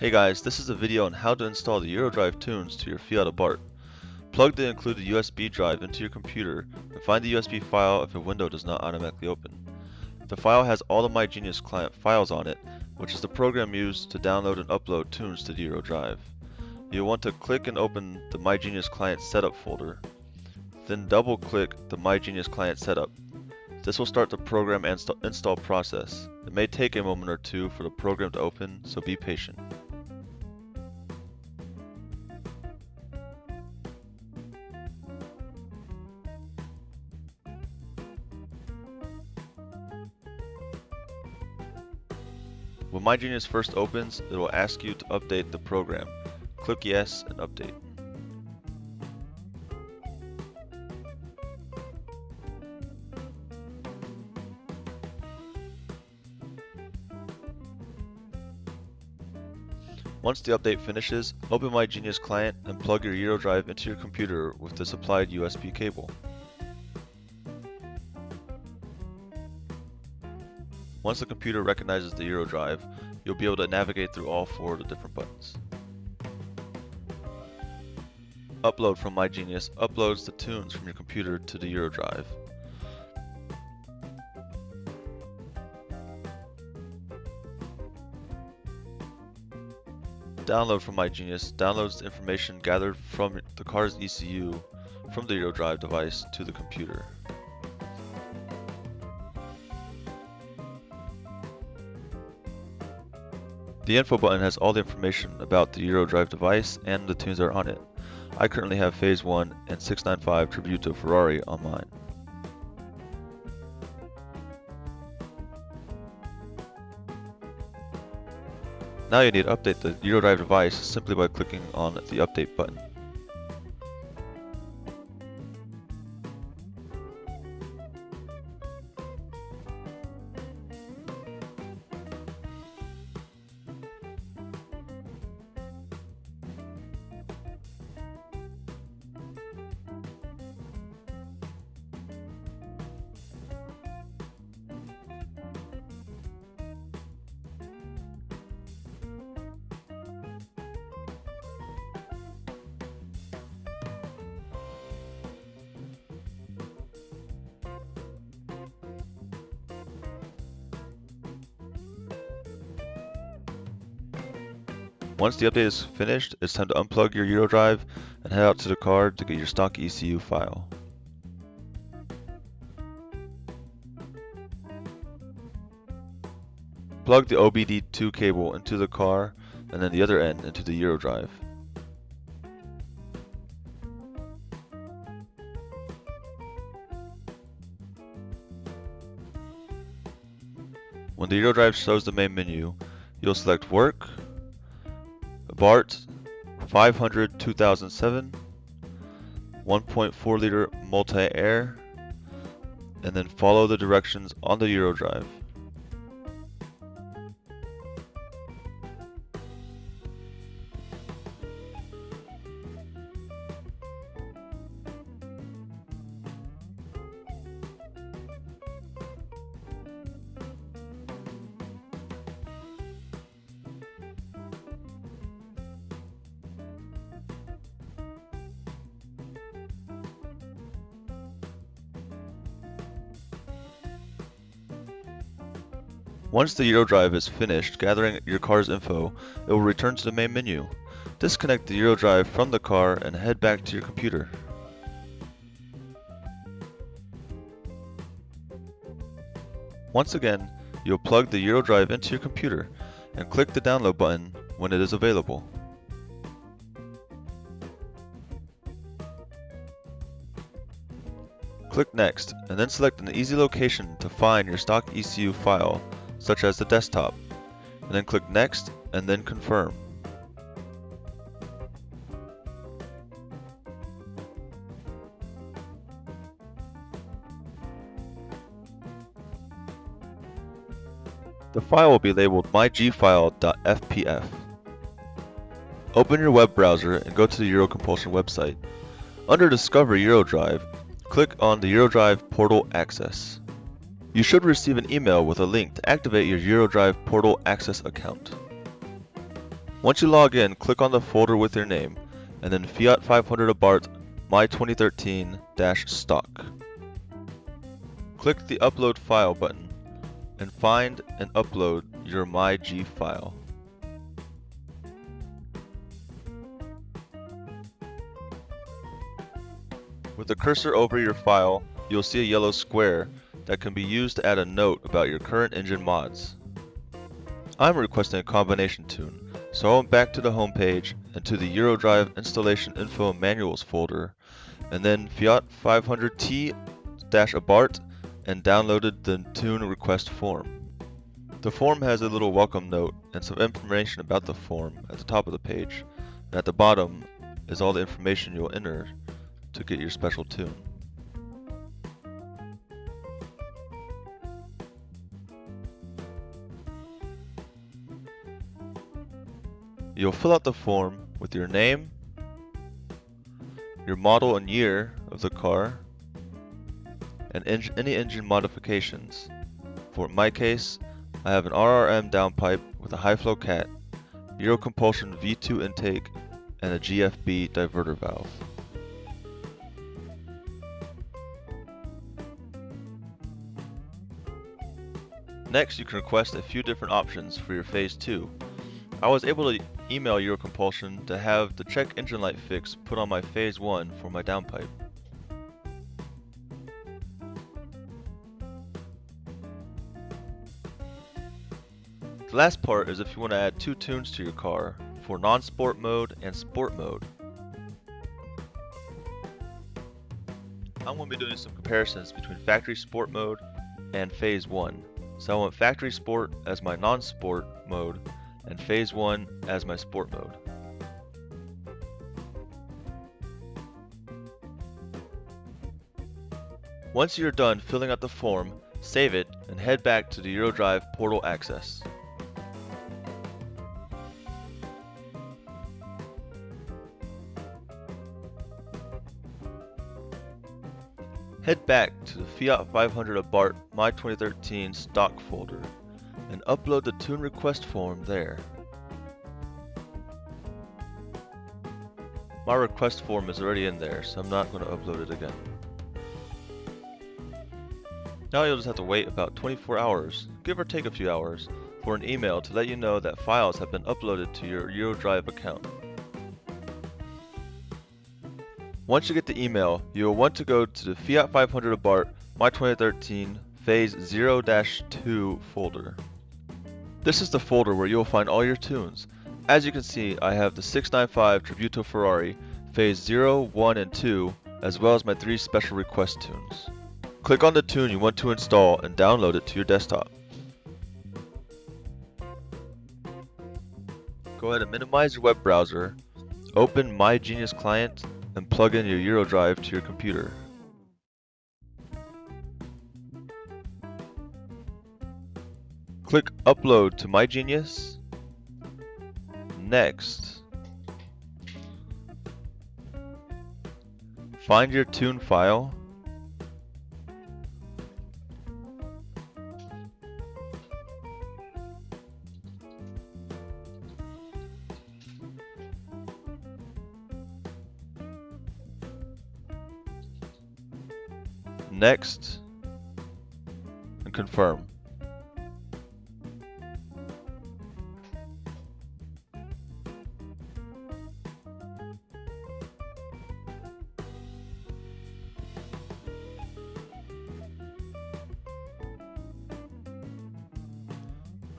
Hey guys, this is a video on how to install the Euro+Drive tunes to your Fiat Abarth. Plug the included USB drive into your computer and find the USB file if a window does not automatically open. The file has all the MyGenius client files on it, which is the program used to download and upload tunes to the Euro+Drive. You'll want to click and open the MyGenius client setup folder, then double click the MyGenius client setup. This will start the program install process. It may take a moment or two for the program to open, so be patient. When MyGenius first opens, it will ask you to update the program. Click Yes and Update. Once the update finishes, open MyGenius client and plug your Euro+Drive into your computer with the supplied USB cable. Once the computer recognizes the Euro+Drive, you'll be able to navigate through all four of the different buttons. Upload from MyGenius uploads the tunes from your computer to the Euro+Drive. Download from MyGenius downloads the information gathered from the car's ECU from the Euro+Drive device to the computer. The info button has all the information about the Euro+Drive device and the tunes that are on it. I currently have Phase 1 and 695 Tribute to Ferrari on mine. Now you need to update the Euro+Drive device simply by clicking on the Update button. Once the update is finished, it's time to unplug your Euro+Drive and head out to the car to get your stock ECU file. Plug the OBD2 cable into the car and then the other end into the Euro+Drive. When the Euro+Drive shows the main menu, you'll select Work, Abarth 500 2007, 1.4 liter multi-air, and then follow the directions on the Euro+Drive. Once the Euro+Drive is finished gathering your car's info, it will return to the main menu. Disconnect the Euro+Drive from the car and head back to your computer. Once again, you'll plug the Euro+Drive into your computer and click the download button when it is available. Click Next and then select an easy location to find your stock ECU file, such as the desktop, and then click Next and then Confirm. The file will be labeled mygfile.fpf. Open your web browser and go to the Euro Compulsion website. Under Discover Euro+Drive, click on the Euro+Drive Portal Access. You should receive an email with a link to activate your Euro+Drive Portal Access account. Once you log in, click on the folder with your name, and then Fiat 500 Abarth My 2013-Stock. Click the Upload File button, and find and upload your MyG file. With the cursor over your file, you'll see a yellow square that can be used to add a note about your current engine mods. I'm requesting a combination tune, so I went back to the home page and to the Euro+Drive installation info and manuals folder, and then Fiat 500T-Abarth and downloaded the tune request form. The form has a little welcome note and some information about the form at the top of the page, and at the bottom is all the information you'll enter to get your special tune. You'll fill out the form with your name, your model and year of the car, and any engine modifications. For my case, I have an RRM downpipe with a high flow cat, Euro Compulsion V2 intake, and a GFB diverter valve. Next, you can request a few different options for your Phase 2. I was able to email Euro Compulsion to have the check engine light fix put on my Phase 1 for my downpipe. The last part is if you want to add two tunes to your car for non-sport mode and sport mode. I'm going to be doing some comparisons between factory sport mode and Phase 1. So I want factory sport as my non-sport mode and Phase 1 as my sport mode. Once you're done filling out the form, save it and head back to the Euro+Drive portal access. Head back to the Fiat 500 Abarth My 2013 stock folder and upload the tune request form there. My request form is already in there, so I'm not going to upload it again. Now you'll just have to wait about 24 hours, give or take a few hours, for an email to let you know that files have been uploaded to your Euro+Drive account. Once you get the email, you will want to go to the Fiat 500 Abarth My 2013 Phase 0-2 folder. This is the folder where you will find all your tunes. As you can see, I have the 695 Tributo Ferrari Phase 0, 1, and 2, as well as my 3 special request tunes. Click on the tune you want to install and download it to your desktop. Go ahead and minimize your web browser, open My Genius Client, and plug in your Euro+Drive to your computer. Click Upload to My Genius. Next, find your tune file. Next, and confirm.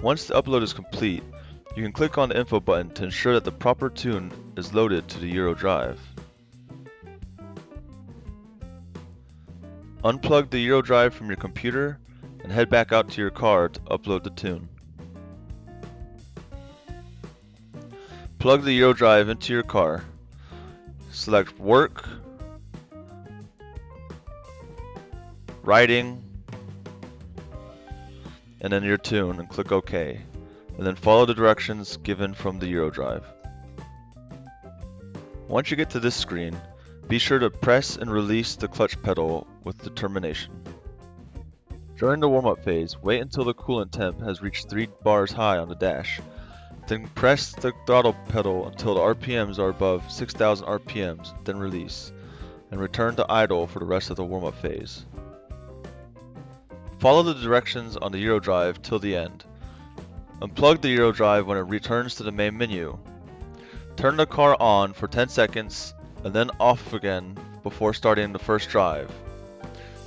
Once the upload is complete, you can click on the info button to ensure that the proper tune is loaded to the Euro+Drive. Unplug the Euro+Drive from your computer and head back out to your car to upload the tune. Plug the Euro+Drive into your car. Select Work, Writing, and then your tune and click OK. And then follow the directions given from the Euro+Drive. Once you get to this screen, be sure to press and release the clutch pedal with determination. During the warm-up phase, wait until the coolant temp has reached 3 bars high on the dash. Then press the throttle pedal until the RPMs are above 6,000 RPMs, then release, and return to idle for the rest of the warm-up phase. Follow the directions on the Euro Drive till the end. Unplug the Euro Drive when it returns to the main menu. Turn the car on for 10 seconds and then off again before starting the first drive.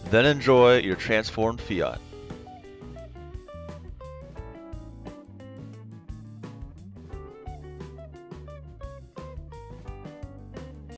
Then enjoy your transformed Fiat.